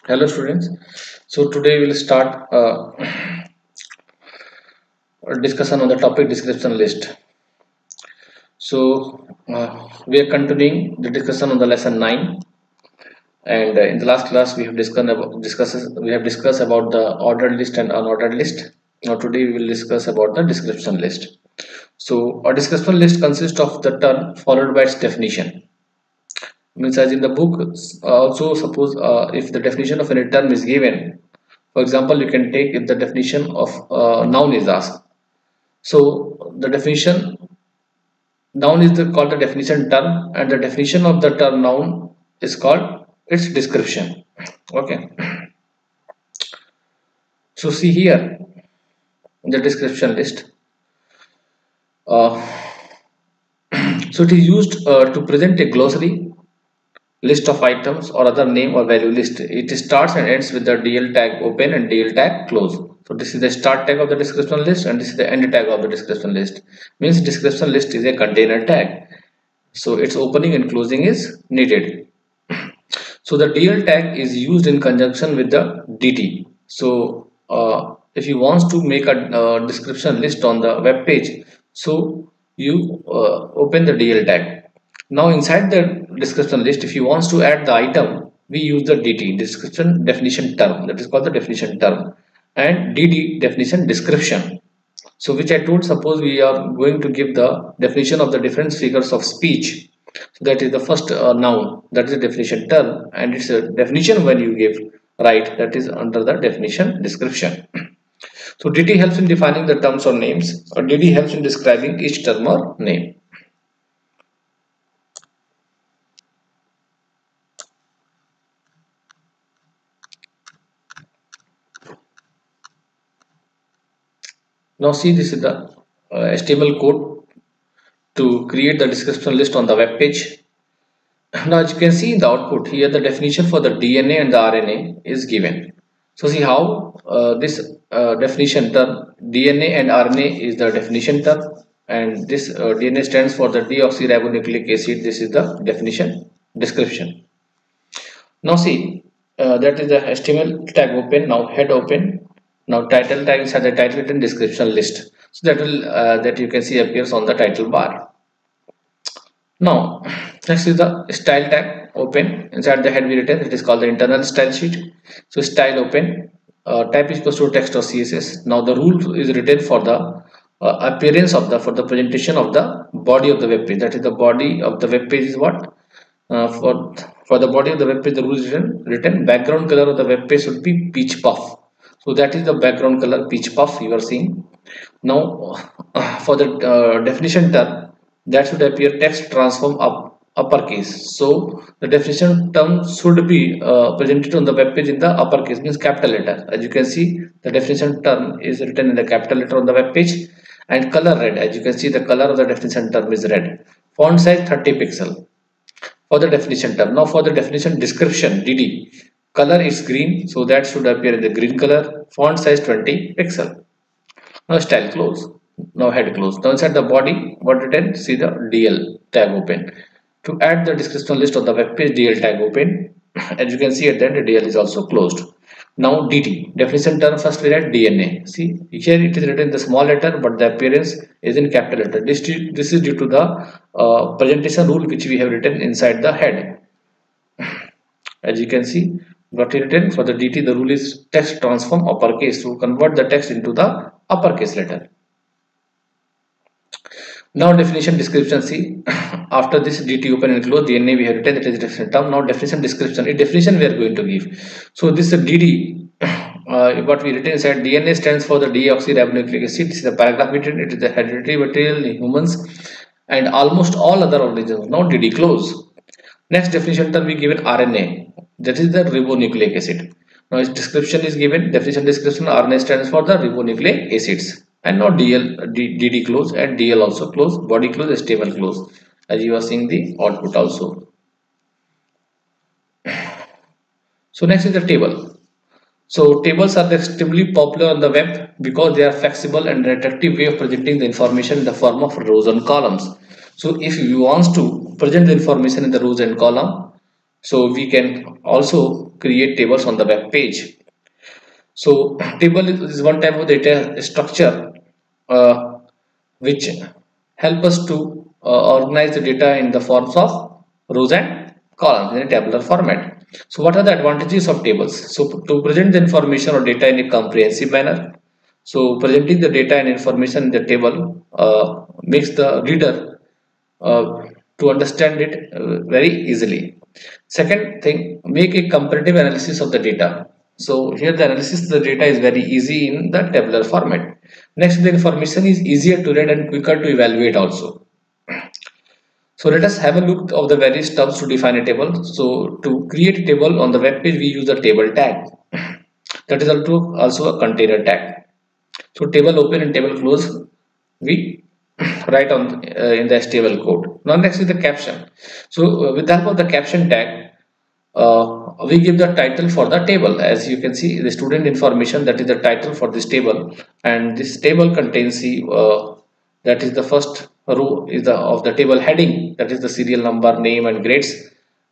Hello students. So today we'll start a discussion on the topic description list. We are continuing the discussion on the lesson 9, and in the last class we have discussed about the ordered list and unordered list. Now today we will discuss about the description list. So a description list consists of the term followed by its definition. Means as in the book, also suppose if the definition of any term is given, for example, you can take if the definition of noun is asked. So the definition noun is called the definition term, and the definition of the term noun is called its description. Okay. So see here the description list. Uh, so it is used to present a glossary, list of items, or other name or value list. It starts and ends with the DL tag open and DL tag close. So this is the start tag of the description list, and this is the end tag of the description list. Means description list is a container tag. So its opening and closing is needed. So the DL tag is used in conjunction with the DT. So if you want to make a description list on the web page, so you open the DL tag. Now inside the description list, if you want to add the item, we use the DT, description definition term, that is called the definition term, and DD, definition description. So which I told, suppose we are going to give the definition of the different figures of speech. So that is the first noun, that is the definition term, and it's a definition when you give right, that is under the definition description. So DT helps in defining the terms or names, or DD helps in describing each term or name. Now see, this is the HTML code to create the description list on the web page. Now as you can see in the output here, the definition for the DNA and the RNA is given. So see how this definition term DNA and RNA is the definition term, and this DNA stands for the deoxyribonucleic acid. This is the definition description. Now see, that is the HTML tag open. Now head open. Now title tag inside the title and description list. So that will that you can see appears on the title bar. Now next is the style tag open. Inside the head we written, it is called the internal style sheet. So style open, type is equals to text or CSS. Now the rule is written for the appearance of the, for the presentation of the body of the web page. That is the body of the web page is what? For the body of the web page, the rule is written background color of the web page should be peach puff. So that is the background color peach puff you are seeing. Now for the definition term, that should appear text transform uppercase. So the definition term should be presented on the web page in the uppercase, means capital letter. As you can see, the definition term is written in the capital letter on the web page, and color red. As you can see, the color of the definition term is red. Font size 30 pixel for the definition term. Now for the definition description DD, color is green, so that should appear in the green color. Font size 20 pixel. Now style close. Now head close. Now inside the body, what written? See the DL tag open. To add the description list on the web page, DL tag open. As you can see at the end, the DL is also closed. Now DT, definition term, first we write DNA. See here it is written in the small letter, but the appearance is in capital letter. This is due to the presentation rule which we have written inside the head. As you can see, what is written for the DT, the rule is text transform uppercase, to convert the text into the uppercase letter. Now definition description, see after this DT open and close, DNA we have written, that is definition term. Now definition description, a definition we are going to give. So this is DD, what we written inside, DNA stands for the deoxyribonucleic acid. This is the paragraph written, it is the hereditary material in humans and almost all other organisms. Now DD close. Next definition term we given RNA, that is the ribonucleic acid. Now its description is given, definition description, RNA stands for the ribonucleic acids. And now DD close and DL also close, body close, HTML close, as you are seeing the output also. So next is the table. So tables are extremely popular on the web because they are flexible and attractive way of presenting the information in the form of rows and columns. So if you want to present the information in the rows and column, So we can also create tables on the web page. So table is one type of data structure uh, which help us to organize the data in the forms of rows and columns in a tabular format. So what are the advantages of tables? So to present the information or data in a comprehensive manner. So presenting the data and information in the table makes the reader uh, to understand it very easily. Second thing, make a comparative analysis of the data. So here the analysis of the data is very easy in the tabular format. Next, the information is easier to read and quicker to evaluate also. So let us have a look of the various terms to define a table. So to create a table on the web page, we use the table tag. That is also a container tag. So table open and table close, we write on in the HTML code. Now next is the caption. So with the help of the caption tag, we give the title for the table. As you can see, the student information, that is the title for this table, and this table contains the that is the first row is the of the table heading, that is the serial number, name and grades,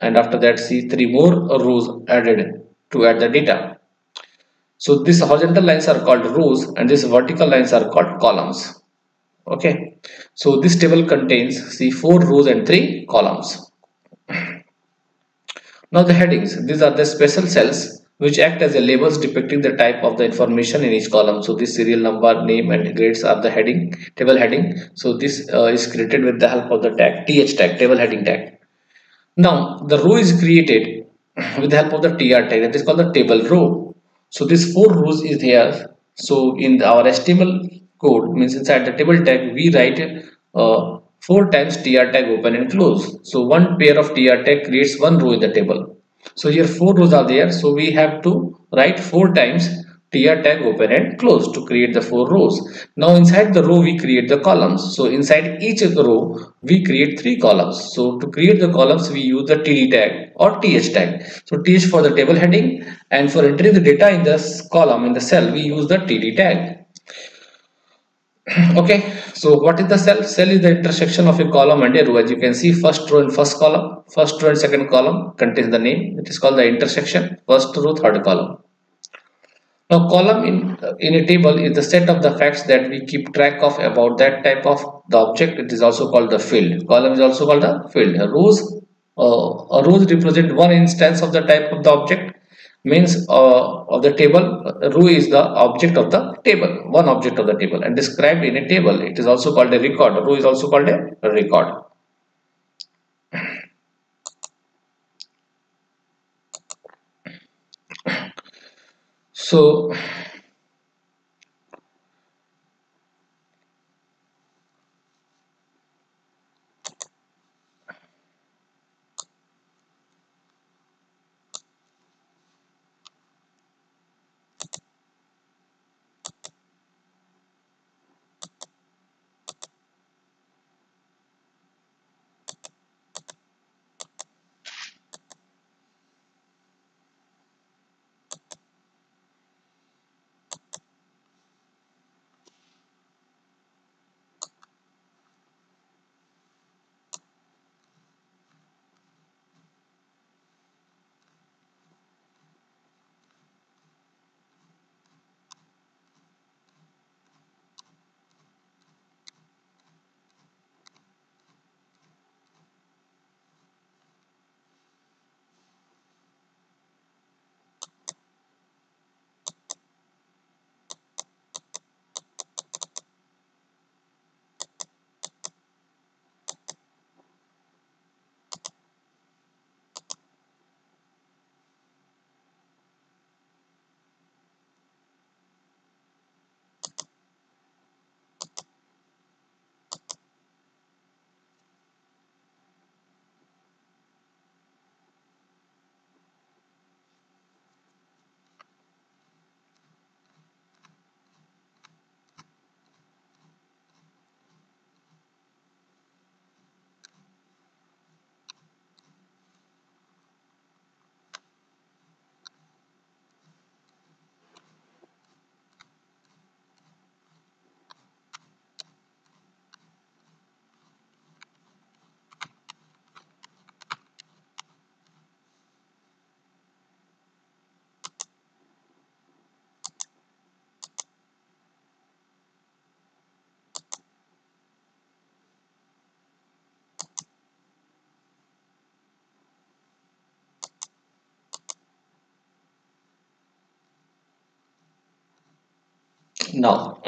and after that see three more rows added to add the data. So these horizontal lines are called rows and these vertical lines are called columns. Okay, so this table contains see four rows and three columns. Now the headings, these are the special cells which act as a labels depicting the type of the information in each column. So this serial number, name and grades are the heading, table heading. So this is created with the help of the tag, th tag, table heading tag. Now the row is created with the help of the tr tag, that is called the table row. So this four rows is here. So in our HTML code, means inside the table tag we write four times tr tag open and close. So one pair of tr tag creates one row in the table. So here four rows are there. So we have to write four times tr tag open and close to create the four rows. Now inside the row we create the columns. So inside each row we create three columns. So to create the columns we use the td tag or th tag. So th for the table heading, and for entering the data in this column in the cell we use the td tag. Okay, so what is the cell? Cell is the intersection of a column and a row. As you can see, first row and first column, first row and second column contains the name. It is called the intersection, first row third column. Now column in a table is the set of the facts that we keep track of about that type of the object. It is also called the field. Column is also called the field. Rows represent one instance of the type of the object, means of the table. Row is the object of the table, one object of the table, and described in a table. It is also called a record. Row is also called a record. So Now,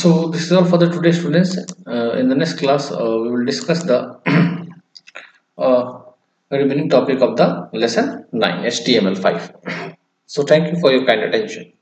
so this is all for the today, students. In the next class, we will discuss the uh, remaining topic of the lesson 9, HTML5. So thank you for your kind attention.